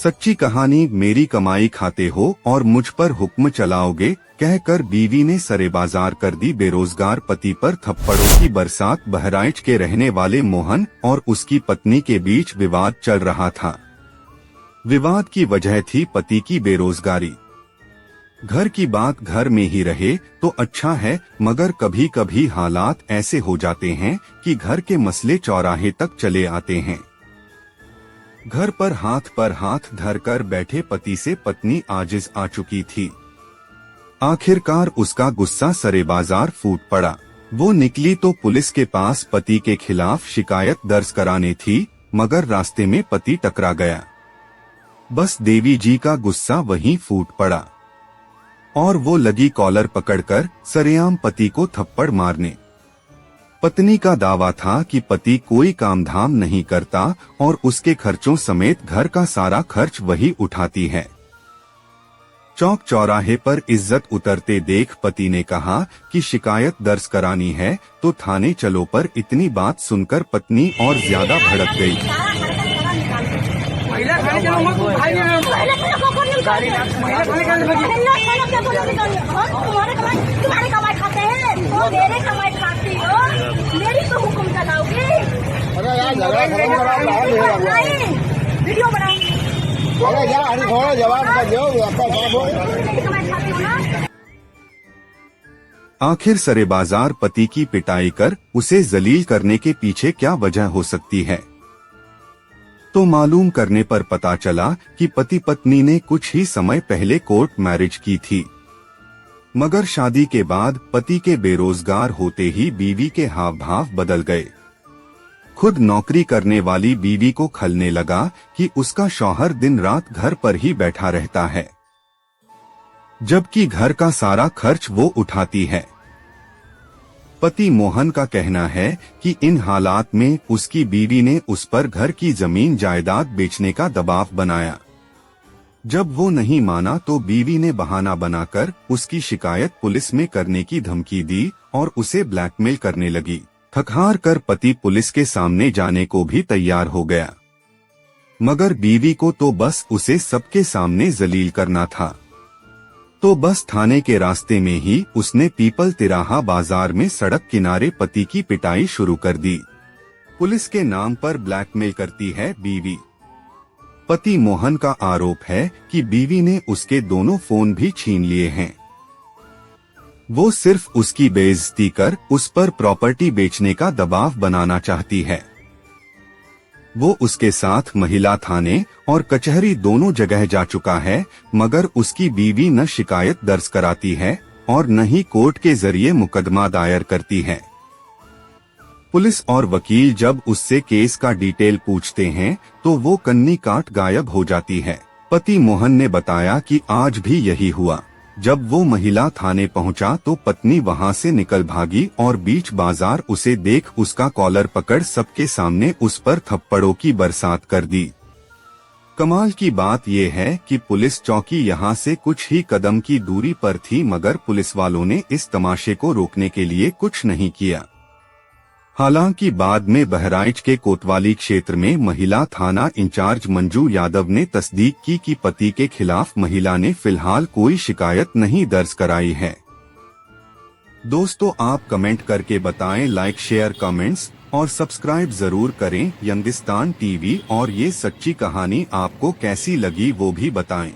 सच्ची कहानी। मेरी कमाई खाते हो और मुझ पर हुक्म चलाओगे, कहकर बीवी ने सरे बाजार कर दी बेरोजगार पति पर थप्पड़ों की बरसात। बहराइच के रहने वाले मोहन और उसकी पत्नी के बीच विवाद चल रहा था। विवाद की वजह थी पति की बेरोजगारी। घर की बात घर में ही रहे तो अच्छा है, मगर कभी कभी हालात ऐसे हो जाते हैं कि घर के मसले चौराहे तक चले आते हैं। घर पर हाथ धरकर बैठे पति से पत्नी आजिज आ चुकी थी। आखिरकार उसका गुस्सा सरे बाजार फूट पड़ा। वो निकली तो पुलिस के पास पति के खिलाफ शिकायत दर्ज कराने थी, मगर रास्ते में पति टकरा गया। बस देवी जी का गुस्सा वहीं फूट पड़ा और वो लगी कॉलर पकड़कर सरेआम पति को थप्पड़ मारने। पत्नी का दावा था कि पति कोई काम धाम नहीं करता और उसके खर्चों समेत घर का सारा खर्च वही उठाती है। चौक चौराहे पर इज्जत उतरते देख पति ने कहा कि शिकायत दर्ज करानी है तो थाने चलो, पर इतनी बात सुनकर पत्नी और ज्यादा भड़क गई। आखिर सरे बाजार पति की पिटाई कर उसे जलील करने के पीछे क्या वजह हो सकती है? तो मालूम करने पर पता चला कि पति पत्नी ने कुछ ही समय पहले कोर्ट मैरिज की थी, मगर शादी के बाद पति के बेरोजगार होते ही बीवी के हाव भाव बदल गए। खुद नौकरी करने वाली बीवी को खलने लगा कि उसका शौहर दिन रात घर पर ही बैठा रहता है, जबकि घर का सारा खर्च वो उठाती है। पति मोहन का कहना है कि इन हालात में उसकी बीवी ने उस पर घर की जमीन जायदाद बेचने का दबाव बनाया। जब वो नहीं माना तो बीवी ने बहाना बनाकर उसकी शिकायत पुलिस में करने की धमकी दी और उसे ब्लैकमेल करने लगी। थक-हार कर पति पुलिस के सामने जाने को भी तैयार हो गया, मगर बीवी को तो बस उसे सबके सामने जलील करना था। तो बस थाने के रास्ते में ही उसने पीपल तिराहा बाजार में सड़क किनारे पति की पिटाई शुरू कर दी। पुलिस के नाम पर ब्लैकमेल करती है बीवी। पति मोहन का आरोप है कि बीवी ने उसके दोनों फोन भी छीन लिए हैं। वो सिर्फ उसकी बेइज्जती कर उस पर प्रॉपर्टी बेचने का दबाव बनाना चाहती है। वो उसके साथ महिला थाने और कचहरी दोनों जगह जा चुका है, मगर उसकी बीवी न शिकायत दर्ज कराती है और न ही कोर्ट के जरिए मुकदमा दायर करती है। पुलिस और वकील जब उससे केस का डिटेल पूछते हैं तो वो कन्नी काट गायब हो जाती है। पति मोहन ने बताया कि आज भी यही हुआ। जब वो महिला थाने पहुंचा तो पत्नी वहां से निकल भागी और बीच बाजार उसे देख उसका कॉलर पकड़ सबके सामने उस पर थप्पड़ों की बरसात कर दी। कमाल की बात यह है कि पुलिस चौकी यहां से कुछ ही कदम की दूरी पर थी, मगर पुलिस वालों ने इस तमाशे को रोकने के लिए कुछ नहीं किया। हालांकि बाद में बहराइच के कोतवाली क्षेत्र में महिला थाना इंचार्ज मंजू यादव ने तस्दीक की कि पति के खिलाफ महिला ने फिलहाल कोई शिकायत नहीं दर्ज कराई है। दोस्तों, आप कमेंट करके बताएं, लाइक शेयर कमेंट्स और सब्सक्राइब जरूर करें यंगिस्तान टीवी, और ये सच्ची कहानी आपको कैसी लगी वो भी बताएं।